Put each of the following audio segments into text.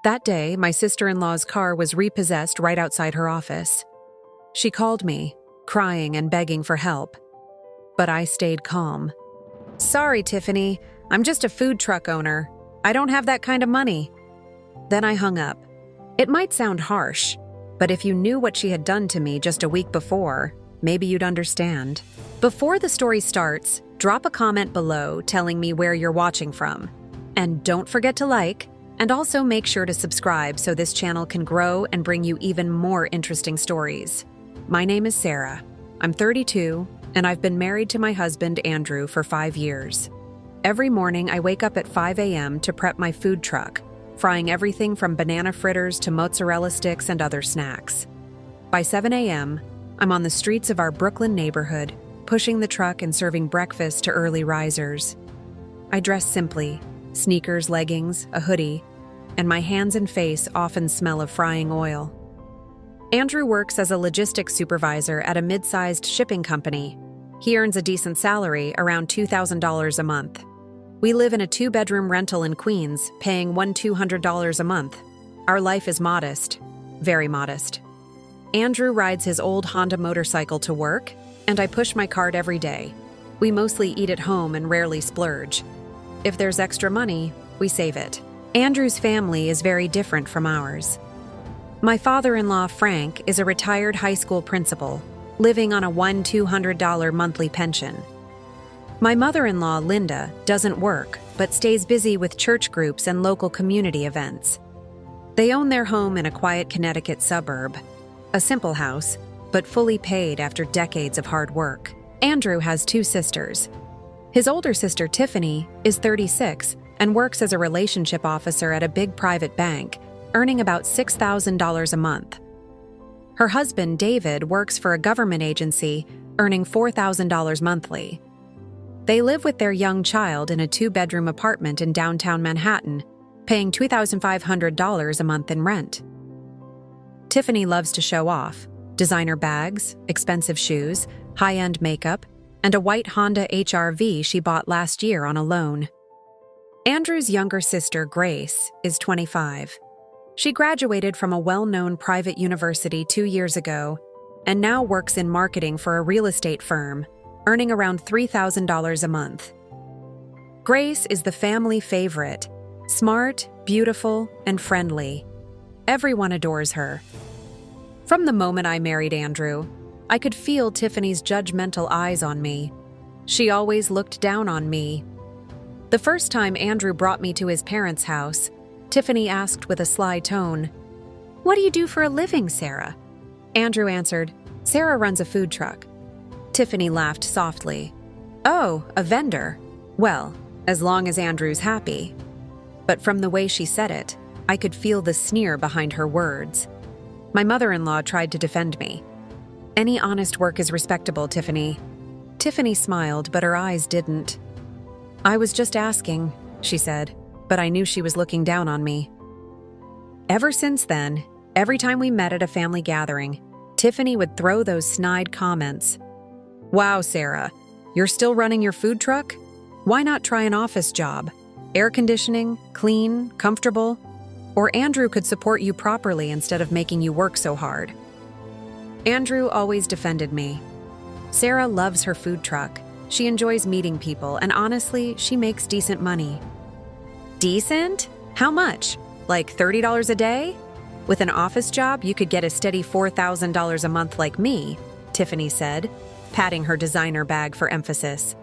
That day, my sister-in-law's car was repossessed right outside her office. She called me, crying and begging for help. But I stayed calm. "Sorry, Tiffany. I'm just a food truck owner. I don't have that kind of money." Then I hung up. It might sound harsh, but if you knew what she had done to me just a week before, maybe you'd understand. Before the story starts, drop a comment below telling me where you're watching from. And don't forget to like, and also make sure to subscribe so this channel can grow and bring you even more interesting stories. My name is Sarah. I'm 32, and I've been married to my husband, Andrew, for 5 years. Every morning, I wake up at 5 a.m. to prep my food truck, frying everything from banana fritters to mozzarella sticks and other snacks. By 7 a.m., I'm on the streets of our Brooklyn neighborhood, pushing the truck and serving breakfast to early risers. I dress simply, sneakers, leggings, a hoodie, and my hands and face often smell of frying oil. Andrew works as a logistics supervisor at a mid-sized shipping company. He earns a decent salary, around $2,000 a month. We live in a 2-bedroom rental in Queens, paying $1,200 a month. Our life is modest, very modest. Andrew rides his old Honda motorcycle to work, and I push my cart every day. We mostly eat at home and rarely splurge. If there's extra money, we save it. Andrew's family is very different from ours. My father-in-law, Frank, is a retired high school principal, living on a $1,200 monthly pension. My mother-in-law, Linda, doesn't work, but stays busy with church groups and local community events. They own their home in a quiet Connecticut suburb, a simple house, but fully paid after decades of hard work. Andrew has 2 sisters. His older sister, Tiffany, is 36 and works as a relationship officer at a big private bank, earning about $6,000 a month. Her husband, David, works for a government agency, earning $4,000 monthly. They live with their young child in a 2-bedroom apartment in downtown Manhattan, paying $2,500 a month in rent. Tiffany loves to show off: designer bags, expensive shoes, high-end makeup, and a white Honda HR-V she bought last year on a loan. Andrew's younger sister, Grace, is 25. She graduated from a well-known private university 2 years ago and now works in marketing for a real estate firm, earning around $3,000 a month. Grace is the family favorite, smart, beautiful, and friendly. Everyone adores her. From the moment I married Andrew, I could feel Tiffany's judgmental eyes on me. She always looked down on me. The first time Andrew brought me to his parents' house, Tiffany asked with a sly tone, "What do you do for a living, Sarah?" Andrew answered, "Sarah runs a food truck." Tiffany laughed softly. "Oh, a vendor. Well, as long as Andrew's happy." But from the way she said it, I could feel the sneer behind her words. My mother-in-law tried to defend me. "Any honest work is respectable, Tiffany." Tiffany smiled, but her eyes didn't. "I was just asking," she said, but I knew she was looking down on me. Ever since then, every time we met at a family gathering, Tiffany would throw those snide comments. "Wow, Sarah, you're still running your food truck? Why not try an office job? Air conditioning, clean, comfortable? Or Andrew could support you properly instead of making you work so hard." Andrew always defended me. Sarah loves her food truck. She enjoys meeting people, and honestly, she makes decent money. Decent? How much? Like $30 a day? With an office job, you could get a steady $4,000 a month like me, Tiffany said, patting her designer bag for emphasis.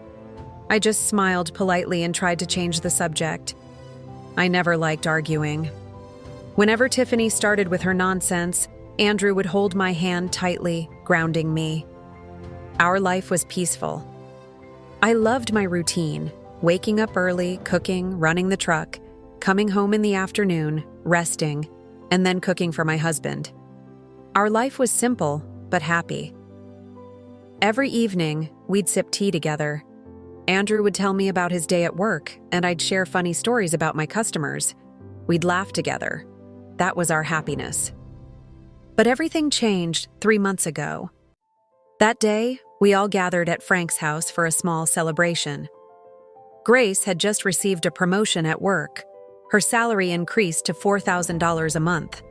I just smiled politely and tried to change the subject. I never liked arguing. Whenever Tiffany started with her nonsense, Andrew would hold my hand tightly, grounding me. Our life was peaceful. I loved my routine, waking up early, cooking, running the truck, coming home in the afternoon, resting, and then cooking for my husband. Our life was simple, but happy. Every evening, we'd sip tea together. Andrew would tell me about his day at work, and I'd share funny stories about my customers. We'd laugh together. That was our happiness. But everything changed 3 months ago. That day, we all gathered at Frank's house for a small celebration. Grace had just received a promotion at work. Her salary increased to $4,000 a month.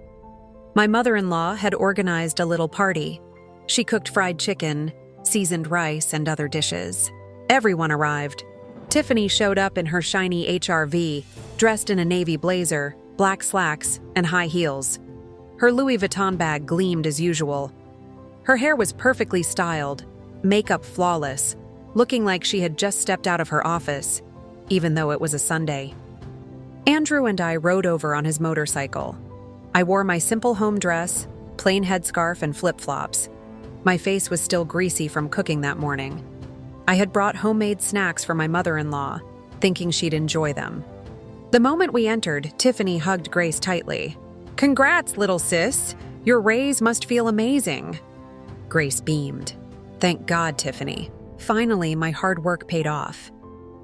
My mother-in-law had organized a little party. She cooked fried chicken, seasoned rice, and other dishes. Everyone arrived. Tiffany showed up in her shiny HRV, dressed in a navy blazer, black slacks, and high heels. Her Louis Vuitton bag gleamed as usual. Her hair was perfectly styled, makeup flawless, looking like she had just stepped out of her office, even though it was a Sunday. Andrew and I rode over on his motorcycle. I wore my simple home dress, plain headscarf, and flip-flops. My face was still greasy from cooking that morning. I had brought homemade snacks for my mother-in-law, thinking she'd enjoy them. The moment we entered, Tiffany hugged Grace tightly. "Congrats, little sis! Your raise must feel amazing." Grace beamed. "Thank God, Tiffany. Finally, my hard work paid off."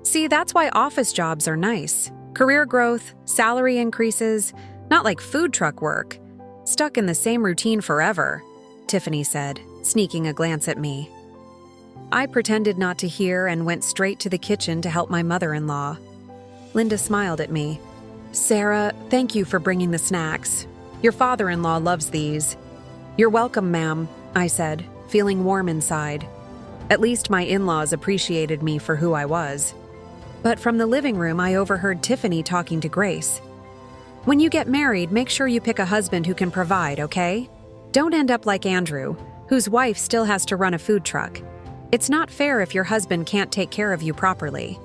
See, that's why office jobs are nice. Career growth, salary increases, not like food truck work. Stuck in the same routine forever, Tiffany said, sneaking a glance at me. I pretended not to hear and went straight to the kitchen to help my mother-in-law. Linda smiled at me. "Sarah, thank you for bringing the snacks. Your father-in-law loves these." "You're welcome, ma'am," I said, feeling warm inside. At least my in-laws appreciated me for who I was. But from the living room, I overheard Tiffany talking to Grace. "When you get married, make sure you pick a husband who can provide, okay? Don't end up like Andrew, whose wife still has to run a food truck. It's not fair if your husband can't take care of you properly."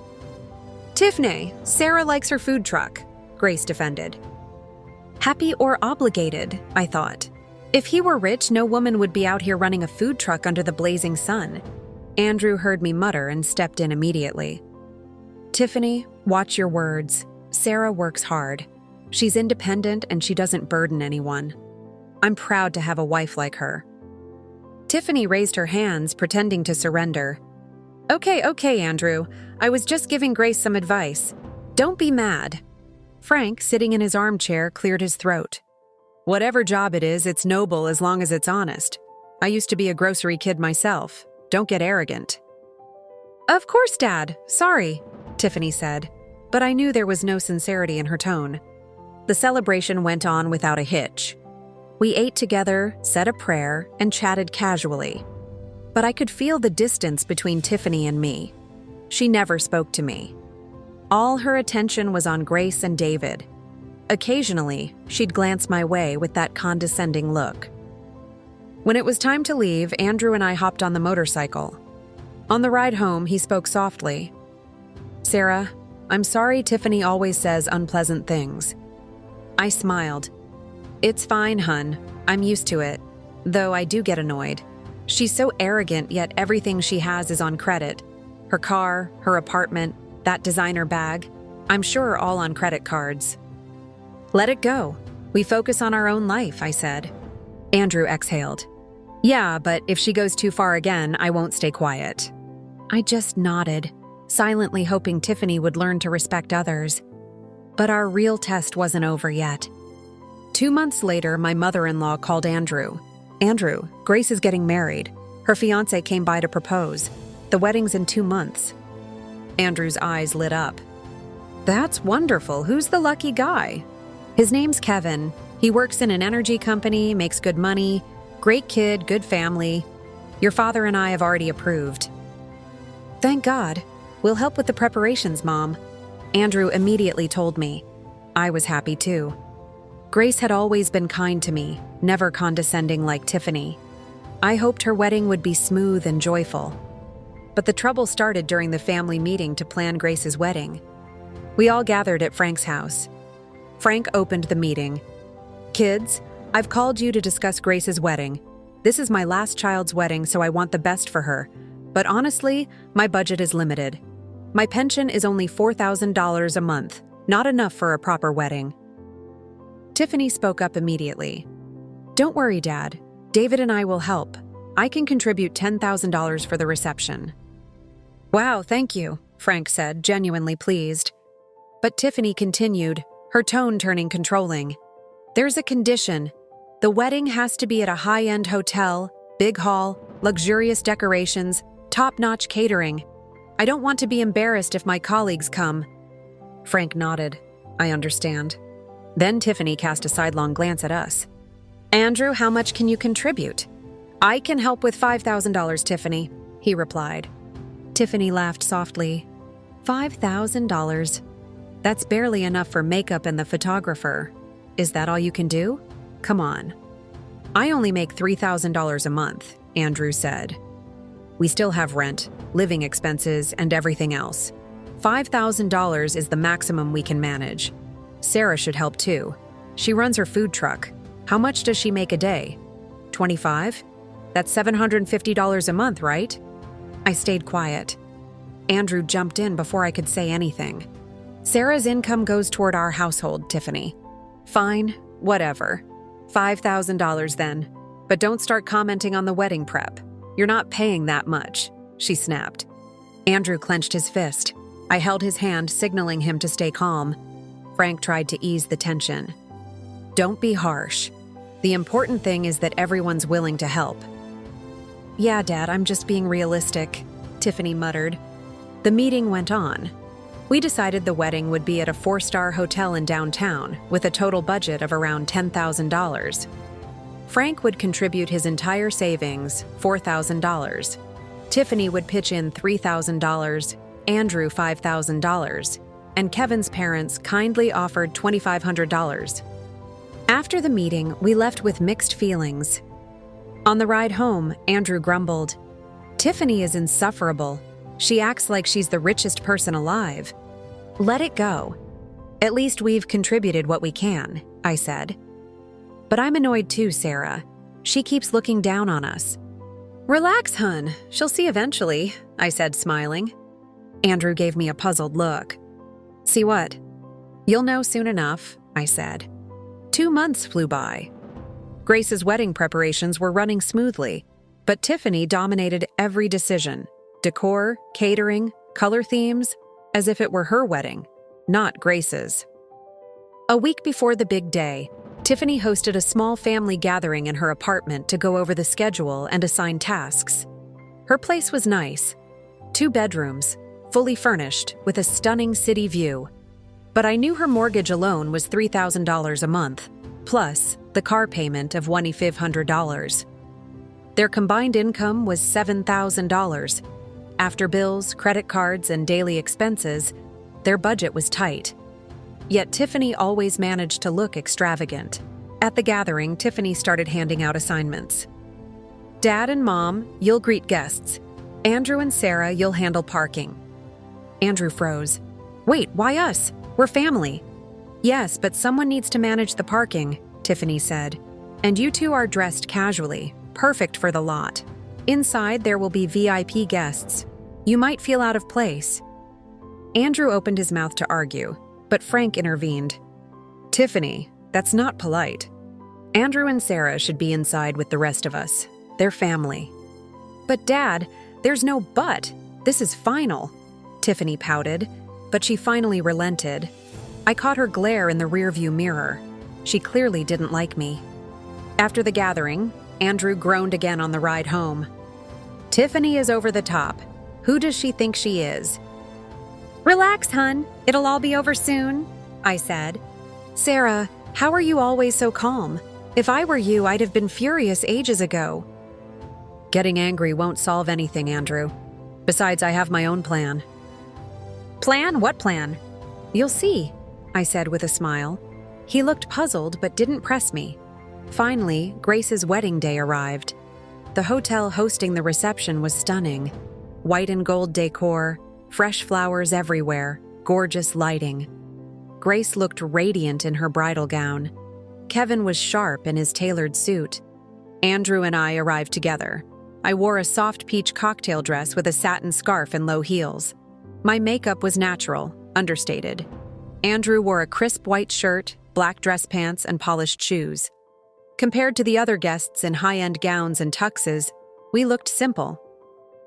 "Tiffany, Sarah likes her food truck," Grace defended. Happy or obligated, I thought. If he were rich, no woman would be out here running a food truck under the blazing sun. Andrew heard me mutter and stepped in immediately. "Tiffany, watch your words. Sarah works hard. She's independent and she doesn't burden anyone. I'm proud to have a wife like her." Tiffany raised her hands, pretending to surrender. Okay, Andrew. I was just giving Grace some advice. Don't be mad." Frank, sitting in his armchair, cleared his throat. "Whatever job it is, it's noble as long as it's honest. I used to be a grocery kid myself. Don't get arrogant." "Of course, Dad. Sorry," Tiffany said, but I knew there was no sincerity in her tone. The celebration went on without a hitch. We ate together, said a prayer, and chatted casually. But I could feel the distance between Tiffany and me. She never spoke to me. All her attention was on Grace and David. Occasionally, she'd glance my way with that condescending look. When it was time to leave, Andrew and I hopped on the motorcycle. On the ride home, he spoke softly. "Sarah, I'm sorry Tiffany always says unpleasant things." I smiled. "It's fine, hun. I'm used to it. Though I do get annoyed. She's so arrogant, yet everything she has is on credit. Her car, her apartment, that designer bag. I'm sure all on credit cards." "Let it go. We focus on our own life," I said. Andrew exhaled. "Yeah, but if she goes too far again, I won't stay quiet." I just nodded, silently hoping Tiffany would learn to respect others. But our real test wasn't over yet. 2 months later, my mother-in-law called Andrew. "Andrew, Grace is getting married. Her fiancé came by to propose. The wedding's in 2 months." Andrew's eyes lit up. "That's wonderful. Who's the lucky guy?" "His name's Kevin. He works in an energy company, makes good money. Great kid, good family. Your father and I have already approved." "Thank God. We'll help with the preparations, Mom," Andrew immediately told me. I was happy too. Grace had always been kind to me, never condescending like Tiffany. I hoped her wedding would be smooth and joyful. But the trouble started during the family meeting to plan Grace's wedding. We all gathered at Frank's house. Frank opened the meeting. "Kids, I've called you to discuss Grace's wedding. This is my last child's wedding, so I want the best for her. But honestly, my budget is limited. My pension is only $4,000 a month, not enough for a proper wedding." Tiffany spoke up immediately. "Don't worry, Dad. David and I will help. I can contribute $10,000 for the reception." "Wow, thank you," Frank said, genuinely pleased. But Tiffany continued, her tone turning controlling. "There's a condition. The wedding has to be at a high-end hotel, big hall, luxurious decorations, top-notch catering. I don't want to be embarrassed if my colleagues come." Frank nodded. I understand. Then Tiffany cast a sidelong glance at us. Andrew, how much can you contribute? I can help with $5,000, Tiffany, he replied. Tiffany laughed softly. $5,000? That's barely enough for makeup and the photographer. Is that all you can do? Come on. I only make $3,000 a month, Andrew said. We still have rent, living expenses, and everything else. $5,000 is the maximum we can manage. Sarah should help too. She runs her food truck. How much does she make a day? 25? That's $750 a month, right? I stayed quiet. Andrew jumped in before I could say anything. Sarah's income goes toward our household, Tiffany. Fine, whatever. $5,000 then. But don't start commenting on the wedding prep. You're not paying that much, she snapped. Andrew clenched his fist. I held his hand, signaling him to stay calm. Frank tried to ease the tension. Don't be harsh. The important thing is that everyone's willing to help. Yeah, Dad, I'm just being realistic, Tiffany muttered. The meeting went on. We decided the wedding would be at a 4-star hotel in downtown with a total budget of around $10,000. Frank would contribute his entire savings, $4,000. Tiffany would pitch in $3,000, Andrew $5,000, and Kevin's parents kindly offered $2,500. After the meeting, we left with mixed feelings. On the ride home, Andrew grumbled, Tiffany is insufferable. She acts like she's the richest person alive. Let it go. At least we've contributed what we can, I said. But I'm annoyed too, Sarah. She keeps looking down on us. Relax, hun. She'll see eventually, I said, smiling. Andrew gave me a puzzled look. See what? You'll know soon enough, I said. 2 months flew by. Grace's wedding preparations were running smoothly, but Tiffany dominated every decision. Decor, catering, color themes, as if it were her wedding, not Grace's. A week before the big day, Tiffany hosted a small family gathering in her apartment to go over the schedule and assign tasks. Her place was nice. 2 bedrooms, fully furnished, with a stunning city view. But I knew her mortgage alone was $3,000 a month, plus the car payment of $2,500. Their combined income was $7,000. After bills, credit cards, and daily expenses, their budget was tight. Yet Tiffany always managed to look extravagant. At the gathering, Tiffany started handing out assignments. Dad and Mom, you'll greet guests. Andrew and Sarah, you'll handle parking. Andrew froze. Wait, why us? We're family. Yes, but someone needs to manage the parking, Tiffany said. And you two are dressed casually, perfect for the lot. Inside, there will be VIP guests. You might feel out of place. Andrew opened his mouth to argue, but Frank intervened. Tiffany, that's not polite. Andrew and Sarah should be inside with the rest of us. They're family. But Dad, there's no but. This is final. Tiffany pouted, but she finally relented. I caught her glare in the rearview mirror. She clearly didn't like me. After the gathering, Andrew groaned again on the ride home. Tiffany is over the top. Who does she think she is? Relax, hun. It'll all be over soon, I said. Sarah, how are you always so calm? If I were you, I'd have been furious ages ago. Getting angry won't solve anything, Andrew. Besides, I have my own plan. Plan? What plan? You'll see, I said with a smile. He looked puzzled but didn't press me. Finally, Grace's wedding day arrived. The hotel hosting the reception was stunning. White and gold decor, fresh flowers everywhere, gorgeous lighting. Grace looked radiant in her bridal gown. Kevin was sharp in his tailored suit. Andrew and I arrived together. I wore a soft peach cocktail dress with a satin scarf and low heels. My makeup was natural, understated. Andrew wore a crisp white shirt, black dress pants, and polished shoes. Compared to the other guests in high-end gowns and tuxes, we looked simple.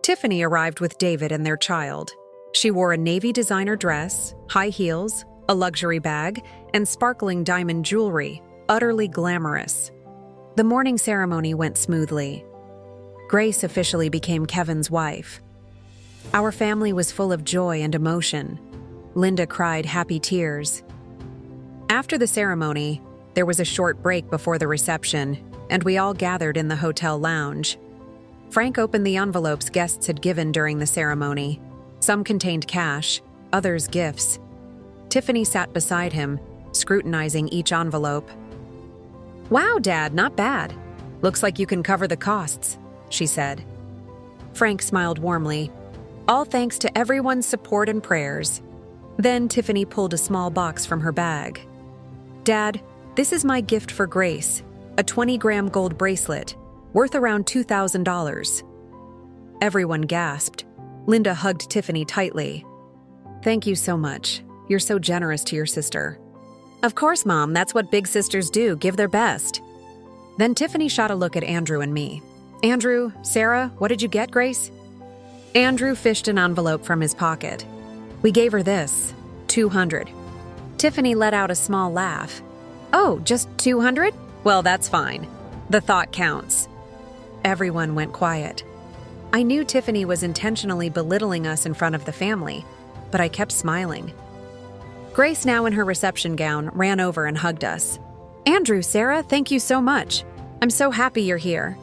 Tiffany arrived with David and their child. She wore a navy designer dress, high heels, a luxury bag, and sparkling diamond jewelry, utterly glamorous. The morning ceremony went smoothly. Grace officially became Kevin's wife. Our family was full of joy and emotion. Linda cried happy tears. After the ceremony, there was a short break before the reception, and we all gathered in the hotel lounge. Frank opened the envelopes guests had given during the ceremony. Some contained cash, others gifts. Tiffany sat beside him, scrutinizing each envelope. "Wow, Dad, not bad. Looks like you can cover the costs," she said. Frank smiled warmly. "All thanks to everyone's support and prayers." Then Tiffany pulled a small box from her bag. "Dad, this is my gift for Grace, a 20-gram gold bracelet, worth around $2,000. Everyone gasped. Linda hugged Tiffany tightly. "Thank you so much. You're so generous to your sister." "Of course, Mom, that's what big sisters do, give their best." Then Tiffany shot a look at Andrew and me. "Andrew, Sarah, what did you get, Grace?" Andrew fished an envelope from his pocket. "We gave her this, 200. Tiffany let out a small laugh. "Oh, just 200? Well, that's fine. The thought counts." Everyone went quiet. I knew Tiffany was intentionally belittling us in front of the family, but I kept smiling. Grace, now in her reception gown, ran over and hugged us. "Andrew, Sarah, thank you so much. I'm so happy you're here."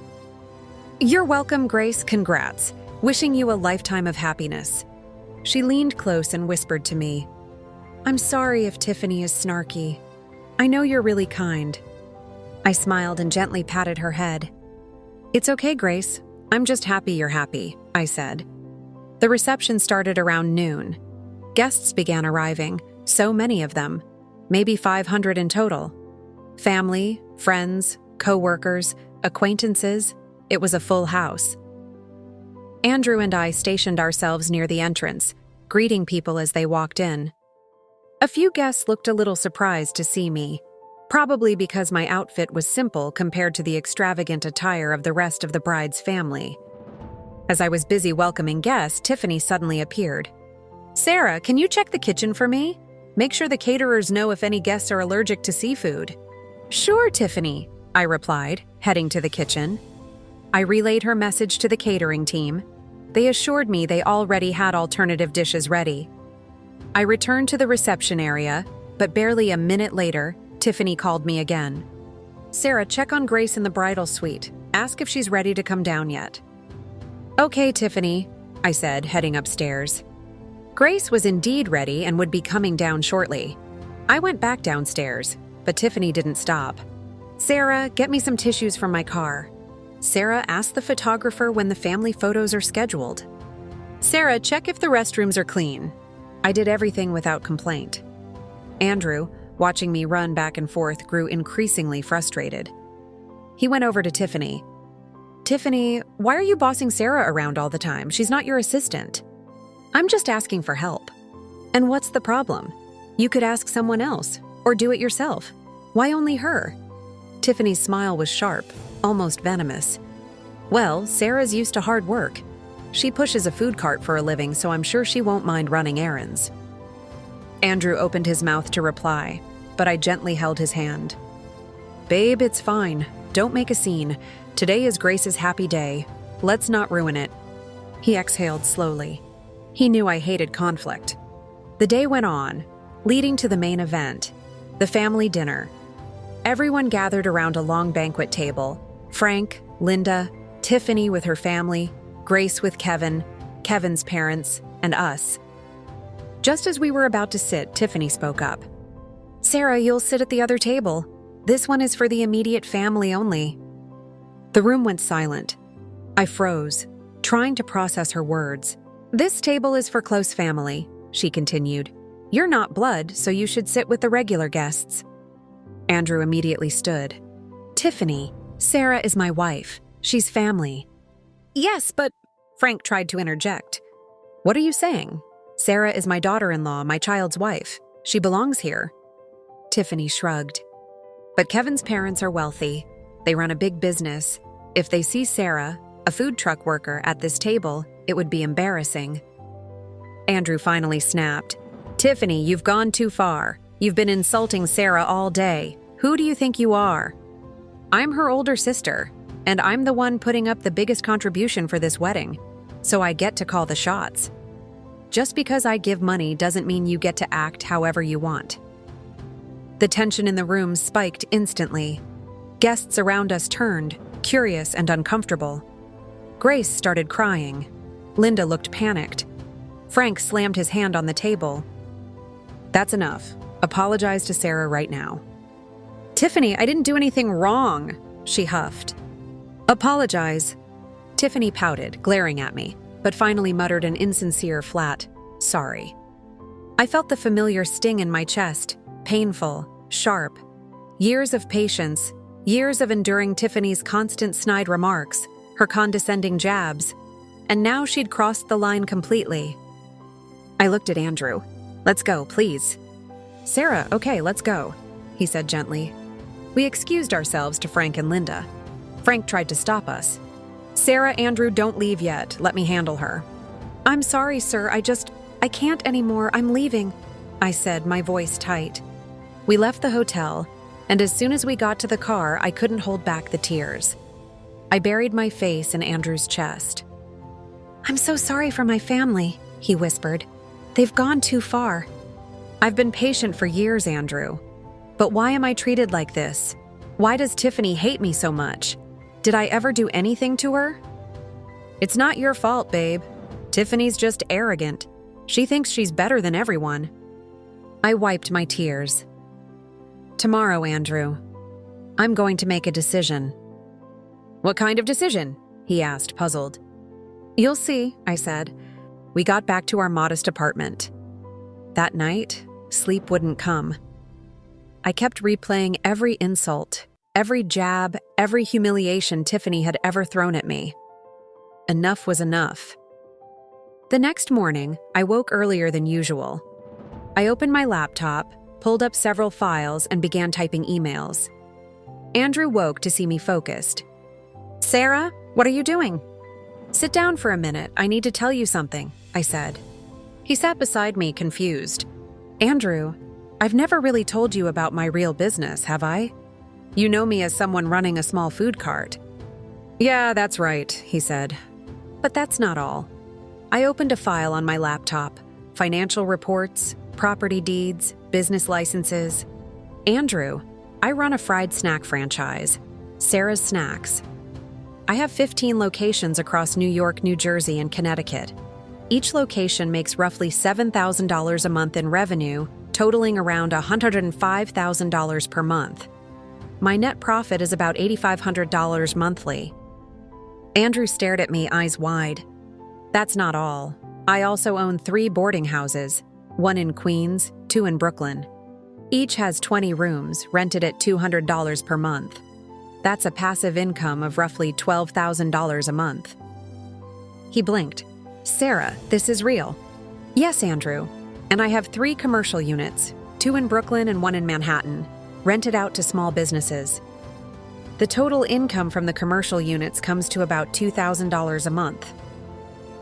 "You're welcome, Grace. Congrats. Wishing you a lifetime of happiness." She leaned close and whispered to me, "I'm sorry if Tiffany is snarky. I know you're really kind." I smiled and gently patted her head. "It's okay, Grace. I'm just happy you're happy," I said. The reception started around noon. Guests began arriving, so many of them, maybe 500 in total. Family, friends, co-workers, acquaintances, it was a full house. Andrew and I stationed ourselves near the entrance, greeting people as they walked in. A few guests looked a little surprised to see me, probably because my outfit was simple compared to the extravagant attire of the rest of the bride's family. As I was busy welcoming guests, Tiffany suddenly appeared. "Sarah, can you check the kitchen for me? Make sure the caterers know if any guests are allergic to seafood." "Sure, Tiffany," I replied, heading to the kitchen. I relayed her message to the catering team. They assured me they already had alternative dishes ready. I returned to the reception area, but barely a minute later, Tiffany called me again. "Sarah, check on Grace in the bridal suite. Ask if she's ready to come down yet." "Okay, Tiffany," I said, heading upstairs. Grace was indeed ready and would be coming down shortly. I went back downstairs, but Tiffany didn't stop. "Sarah, get me some tissues from my car." "Sarah, ask the photographer when the family photos are scheduled." "Sarah, check if the restrooms are clean." I did everything without complaint. Andrew, watching me run back and forth, grew increasingly frustrated. He went over to Tiffany. "Tiffany, why are you bossing Sarah around all the time? She's not your assistant." "I'm just asking for help." "And what's the problem? You could ask someone else, or do it yourself. Why only her?" Tiffany's smile was sharp, almost venomous. "Well, Sarah's used to hard work. She pushes a food cart for a living, so I'm sure she won't mind running errands." Andrew opened his mouth to reply, but I gently held his hand. "Babe, it's fine. Don't make a scene. Today is Grace's happy day. Let's not ruin it." He exhaled slowly. He knew I hated conflict. The day went on, leading to the main event, the family dinner. Everyone gathered around a long banquet table. Frank, Linda, Tiffany with her family, Grace with Kevin, Kevin's parents, and us. Just as we were about to sit, Tiffany spoke up. "Sarah, you'll sit at the other table. This one is for the immediate family only." The room went silent. I froze, trying to process her words. "This table is for close family," she continued. "You're not blood, so you should sit with the regular guests." Andrew immediately stood. "Tiffany, Sarah is my wife. She's family." "Yes, but—" Frank tried to interject. "What are you saying? Sarah is my daughter-in-law, my child's wife. She belongs here." Tiffany shrugged. "But Kevin's parents are wealthy. They run a big business. If they see Sarah, a food truck worker, at this table, it would be embarrassing." Andrew finally snapped. "Tiffany, you've gone too far. You've been insulting Sarah all day. Who do you think you are?" "I'm her older sister, and I'm the one putting up the biggest contribution for this wedding, so I get to call the shots. Just because I give money doesn't mean you get to act however you want." The tension in the room spiked instantly. Guests around us turned, curious and uncomfortable. Grace started crying. Linda looked panicked. Frank slammed his hand on the table. "That's enough. Apologize to Sarah right now." "Tiffany, I didn't do anything wrong," she huffed. "Apologize." Tiffany pouted, glaring at me, but finally muttered an insincere, flat, "Sorry." I felt the familiar sting in my chest, painful, sharp. Years of patience, years of enduring Tiffany's constant snide remarks, her condescending jabs, and now she'd crossed the line completely. I looked at Andrew. "Let's go, please." "Sarah, okay, let's go," he said gently. We excused ourselves to Frank and Linda. Frank tried to stop us. "Sarah, Andrew, don't leave yet. Let me handle her." "I'm sorry, sir. I can't anymore. I'm leaving," I said, my voice tight. We left the hotel, and as soon as we got to the car, I couldn't hold back the tears. I buried my face in Andrew's chest. "I'm so sorry for my family," he whispered. "They've gone too far." "I've been patient for years, Andrew. But why am I treated like this? Why does Tiffany hate me so much? Did I ever do anything to her?" "It's not your fault, babe. Tiffany's just arrogant. She thinks she's better than everyone." I wiped my tears. "Tomorrow, Andrew, I'm going to make a decision." "What kind of decision?" he asked, puzzled. "You'll see," I said. We got back to our modest apartment. That night, sleep wouldn't come. I kept replaying every insult, every jab, every humiliation Tiffany had ever thrown at me. Enough was enough. The next morning, I woke earlier than usual. I opened my laptop, pulled up several files, and began typing emails. Andrew woke to see me focused. "Sarah, what are you doing?" "Sit down for a minute. I need to tell you something," I said. He sat beside me, confused. "Andrew, I've never really told you about my real business, have I? You know me as someone running a small food cart." "Yeah, that's right," he said. "But that's not all." I opened a file on my laptop, financial reports, property deeds, business licenses. "Andrew, I run a fried snack franchise, Sarah's Snacks. I have 15 locations across New York, New Jersey, and Connecticut. Each location makes roughly $7,000 a month in revenue, totaling around $105,000 per month. My net profit is about $8,500 monthly." Andrew stared at me, eyes wide. "That's not all. I also own 3 boarding houses, one in Queens, 2 in Brooklyn. Each has 20 rooms, rented at $200 per month. That's a passive income of roughly $12,000 a month." He blinked. "Sarah, this is real." "Yes, Andrew. And I have 3 commercial units, 2 in Brooklyn and 1 in Manhattan, rented out to small businesses. The total income from the commercial units comes to about $2,000 a month."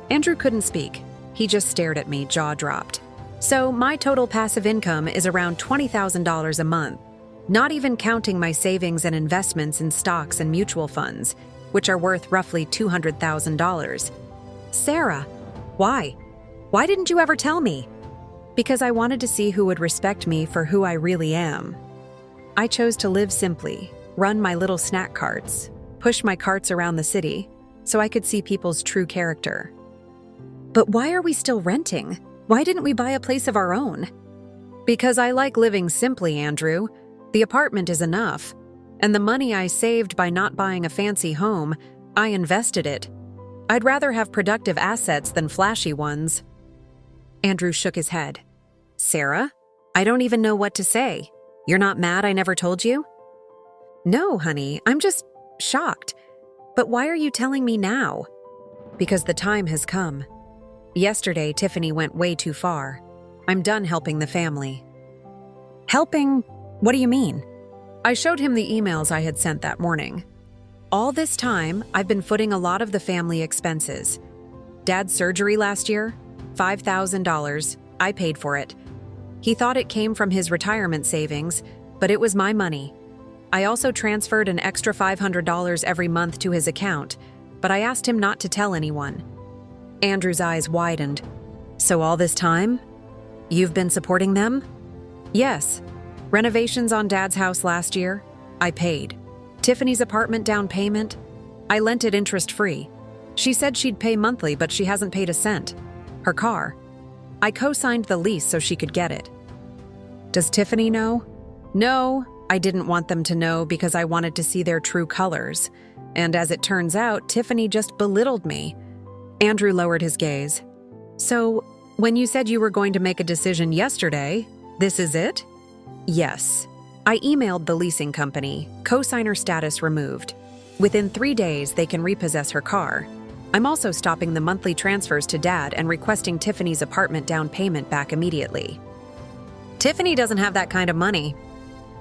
Andrew couldn't speak. He just stared at me, jaw dropped. "So my total passive income is around $20,000 a month, not even counting my savings and investments in stocks and mutual funds, which are worth roughly $200,000. "Sarah, why? Why didn't you ever tell me?" "Because I wanted to see who would respect me for who I really am. I chose to live simply, run my little snack carts, push my carts around the city, so I could see people's true character." "But why are we still renting? Why didn't we buy a place of our own?" "Because I like living simply, Andrew. The apartment is enough. And the money I saved by not buying a fancy home, I invested it. I'd rather have productive assets than flashy ones." Andrew shook his head. "Sarah, I don't even know what to say. You're not mad I never told you?" "No, honey, I'm just shocked. But why are you telling me now?" "Because the time has come. Yesterday, Tiffany went way too far. I'm done helping the family." "Helping? What do you mean?" I showed him the emails I had sent that morning. "All this time, I've been footing a lot of the family expenses. Dad's surgery last year, $5,000. I paid for it. He thought it came from his retirement savings, but it was my money. I also transferred an extra $500 every month to his account, but I asked him not to tell anyone." Andrew's eyes widened. "So all this time, you've been supporting them?" "Yes. Renovations on Dad's house last year? I paid. Tiffany's apartment down payment? I lent it interest-free. She said she'd pay monthly, but she hasn't paid a cent. Her car. I co-signed the lease so she could get it. Does Tiffany know? No, I didn't want them to know because I wanted to see their true colors. And as it turns out, Tiffany just belittled me. Andrew lowered his gaze. So, when you said you were going to make a decision yesterday, this is it? Yes. I emailed the leasing company, co-signer status removed. Within 3 days, they can repossess her car. I'm also stopping the monthly transfers to Dad and requesting Tiffany's apartment down payment back immediately. Tiffany doesn't have that kind of money.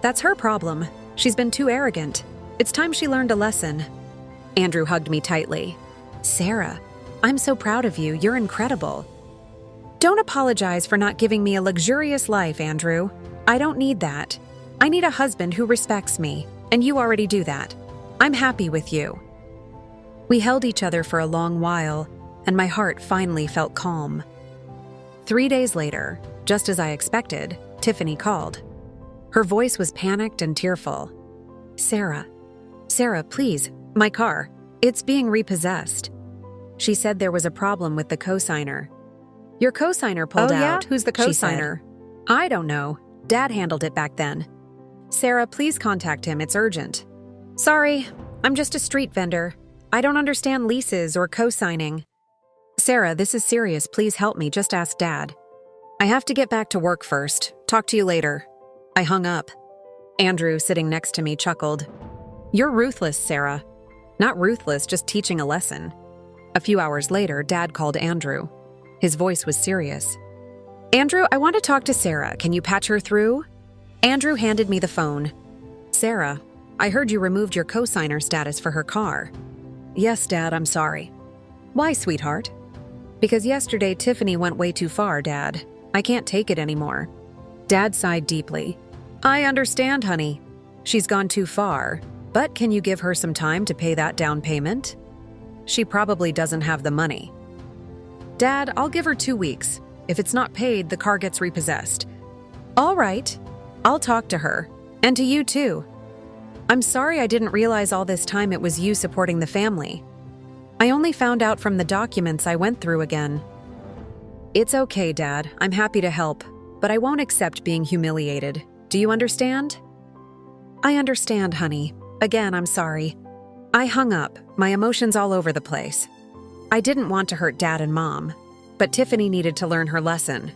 That's her problem. She's been too arrogant. It's time she learned a lesson. Andrew hugged me tightly. Sarah, I'm so proud of you. You're incredible. Don't apologize for not giving me a luxurious life, Andrew. I don't need that. I need a husband who respects me, and you already do that. I'm happy with you. We held each other for a long while, and my heart finally felt calm. 3 days later, just as I expected, Tiffany called. Her voice was panicked and tearful. Sarah, please, my car. It's being repossessed. She said there was a problem with the co-signer. Your co-signer pulled out. Who's the co-signer? I don't know. Dad handled it back then. Sarah, please contact him. It's urgent. Sorry, I'm just a street vendor. I don't understand leases or co-signing. Sarah, this is serious. Please help me. Just ask Dad. I have to get back to work first. Talk to you later. I hung up. Andrew, sitting next to me, chuckled. You're ruthless, Sarah. Not ruthless, just teaching a lesson. A few hours later, Dad called Andrew. His voice was serious. Andrew, I want to talk to Sarah. Can you patch her through? Andrew handed me the phone. Sarah, I heard you removed your co-signer status for her car. Yes, Dad, I'm sorry. Why, sweetheart? Because yesterday Tiffany went way too far, Dad. I can't take it anymore. Dad sighed deeply. I understand, honey. She's gone too far, but can you give her some time to pay that down payment? She probably doesn't have the money. Dad, I'll give her 2 weeks. If it's not paid, the car gets repossessed. All right. I'll talk to her. And to you, too. I'm sorry I didn't realize all this time it was you supporting the family. I only found out from the documents I went through again. It's okay, Dad. I'm happy to help, but I won't accept being humiliated. Do you understand? I understand, honey. Again, I'm sorry. I hung up, my emotions all over the place. I didn't want to hurt Dad and Mom, but Tiffany needed to learn her lesson.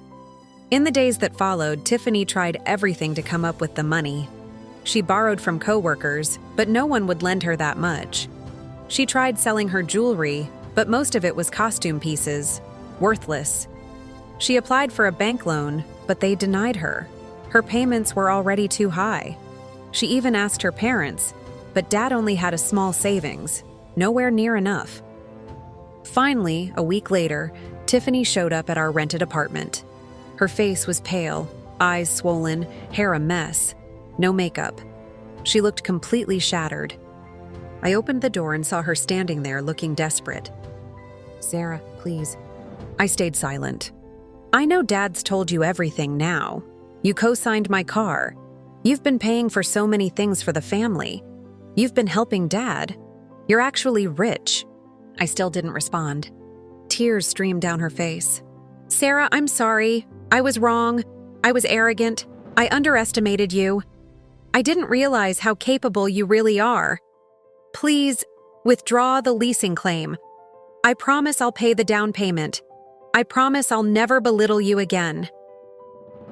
In the days that followed, Tiffany tried everything to come up with the money. She borrowed from coworkers, but no one would lend her that much. She tried selling her jewelry, but most of it was costume pieces, worthless. She applied for a bank loan, but they denied her. Her payments were already too high. She even asked her parents, but Dad only had a small savings, nowhere near enough. Finally, a week later, Tiffany showed up at our rented apartment. Her face was pale, eyes swollen, hair a mess, no makeup. She looked completely shattered. I opened the door and saw her standing there looking desperate. Sarah, please. I stayed silent. I know Dad's told you everything now. You co-signed my car. You've been paying for so many things for the family. You've been helping Dad. You're actually rich. I still didn't respond. Tears streamed down her face. Sarah, I'm sorry. I was wrong. I was arrogant. I underestimated you. I didn't realize how capable you really are. Please, withdraw the leasing claim. I promise I'll pay the down payment. I promise I'll never belittle you again.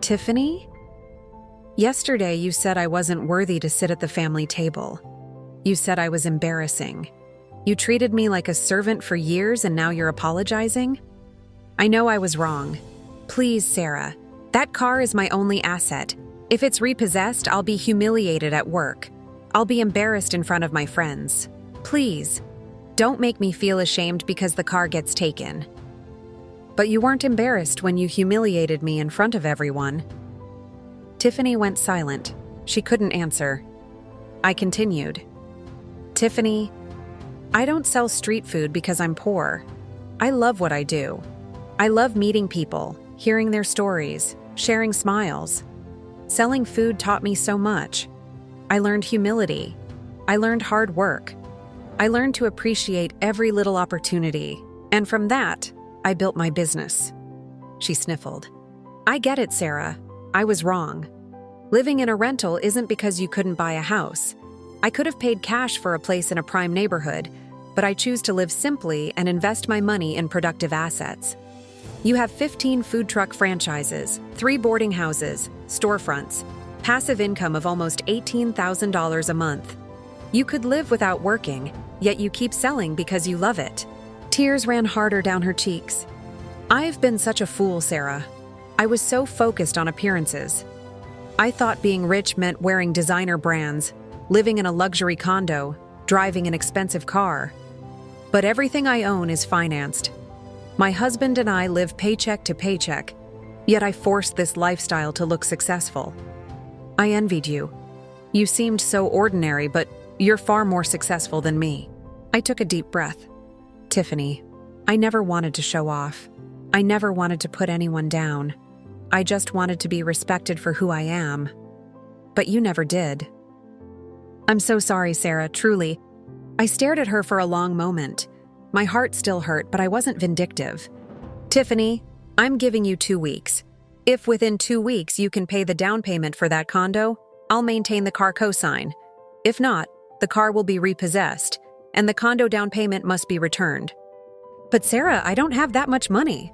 Tiffany? Yesterday you said I wasn't worthy to sit at the family table. You said I was embarrassing. You treated me like a servant for years and now you're apologizing? I know I was wrong. Please, Sarah, that car is my only asset. If it's repossessed, I'll be humiliated at work. I'll be embarrassed in front of my friends. Please, don't make me feel ashamed because the car gets taken. But you weren't embarrassed when you humiliated me in front of everyone. Tiffany went silent. She couldn't answer. I continued. Tiffany, I don't sell street food because I'm poor. I love what I do. I love meeting people, hearing their stories, sharing smiles. Selling food taught me so much. I learned humility. I learned hard work. I learned to appreciate every little opportunity. And from that, I built my business. She sniffled. I get it, Sarah. I was wrong. Living in a rental isn't because you couldn't buy a house. I could have paid cash for a place in a prime neighborhood, but I choose to live simply and invest my money in productive assets. You have 15 food truck franchises, 3 boarding houses, storefronts, passive income of almost $18,000 a month. You could live without working, yet you keep selling because you love it. Tears ran harder down her cheeks. I've been such a fool, Sarah. I was so focused on appearances. I thought being rich meant wearing designer brands, living in a luxury condo, driving an expensive car. But everything I own is financed. My husband and I live paycheck to paycheck, yet I forced this lifestyle to look successful. I envied you. You seemed so ordinary, but you're far more successful than me. I took a deep breath. Tiffany, I never wanted to show off. I never wanted to put anyone down. I just wanted to be respected for who I am. But you never did. I'm so sorry, Sarah, truly. I stared at her for a long moment. My heart still hurt, but I wasn't vindictive. Tiffany, I'm giving you 2 weeks. If within 2 weeks you can pay the down payment for that condo, I'll maintain the car cosign. If not, the car will be repossessed, and the condo down payment must be returned. But Sarah, I don't have that much money.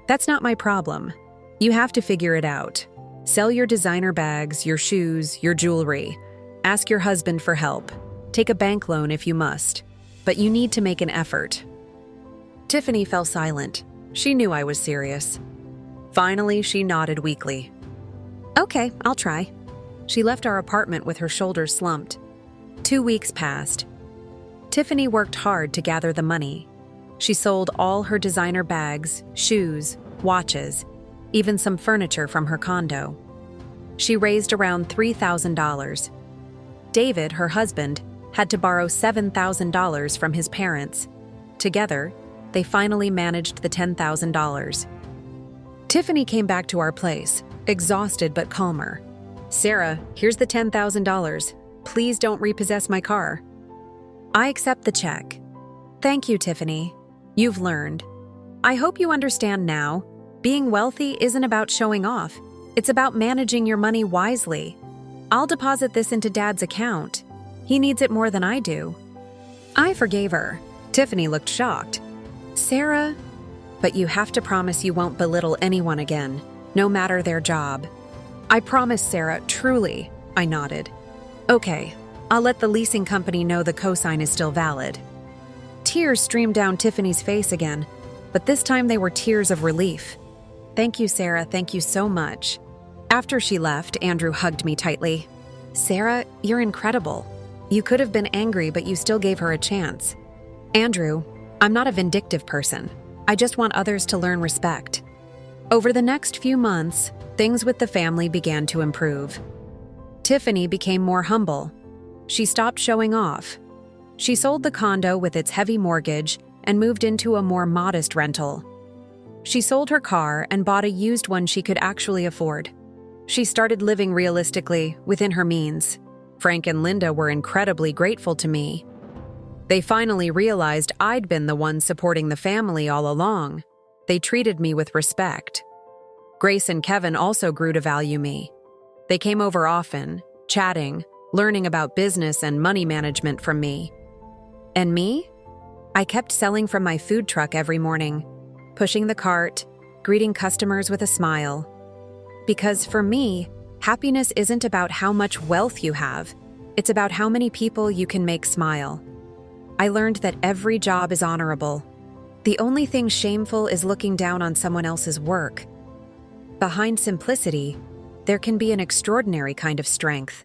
That's not my problem. You have to figure it out. Sell your designer bags, your shoes, your jewelry. Ask your husband for help. Take a bank loan if you must. But you need to make an effort. Tiffany fell silent. She knew I was serious. Finally, she nodded weakly. Okay, I'll try. She left our apartment with her shoulders slumped. 2 weeks passed. Tiffany worked hard to gather the money. She sold all her designer bags, shoes, watches, even some furniture from her condo. She raised around $3,000. David, her husband, had to borrow $7,000 from his parents. Together, they finally managed the $10,000. Tiffany came back to our place, exhausted but calmer. Sarah, here's the $10,000. Please don't repossess my car. I accept the check. Thank you, Tiffany. You've learned. I hope you understand now. Being wealthy isn't about showing off. It's about managing your money wisely. I'll deposit this into Dad's account. He needs it more than I do. I forgave her. Tiffany looked shocked. Sarah, but you have to promise you won't belittle anyone again, no matter their job. I promise, Sarah, truly, I nodded. Okay, I'll let the leasing company know the cosign is still valid. Tears streamed down Tiffany's face again, but this time they were tears of relief. Thank you, Sarah, thank you so much. After she left, Andrew hugged me tightly. Sarah, you're incredible. You could have been angry, but you still gave her a chance. Andrew, I'm not a vindictive person. I just want others to learn respect. Over the next few months, things with the family began to improve. Tiffany became more humble. She stopped showing off. She sold the condo with its heavy mortgage and moved into a more modest rental. She sold her car and bought a used one she could actually afford. She started living realistically, within her means. Frank and Linda were incredibly grateful to me. They finally realized I'd been the one supporting the family all along. They treated me with respect. Grace and Kevin also grew to value me. They came over often, chatting, learning about business and money management from me. And me? I kept selling from my food truck every morning, pushing the cart, greeting customers with a smile. Because for me, happiness isn't about how much wealth you have. It's about how many people you can make smile. I learned that every job is honorable. The only thing shameful is looking down on someone else's work. Behind simplicity, there can be an extraordinary kind of strength.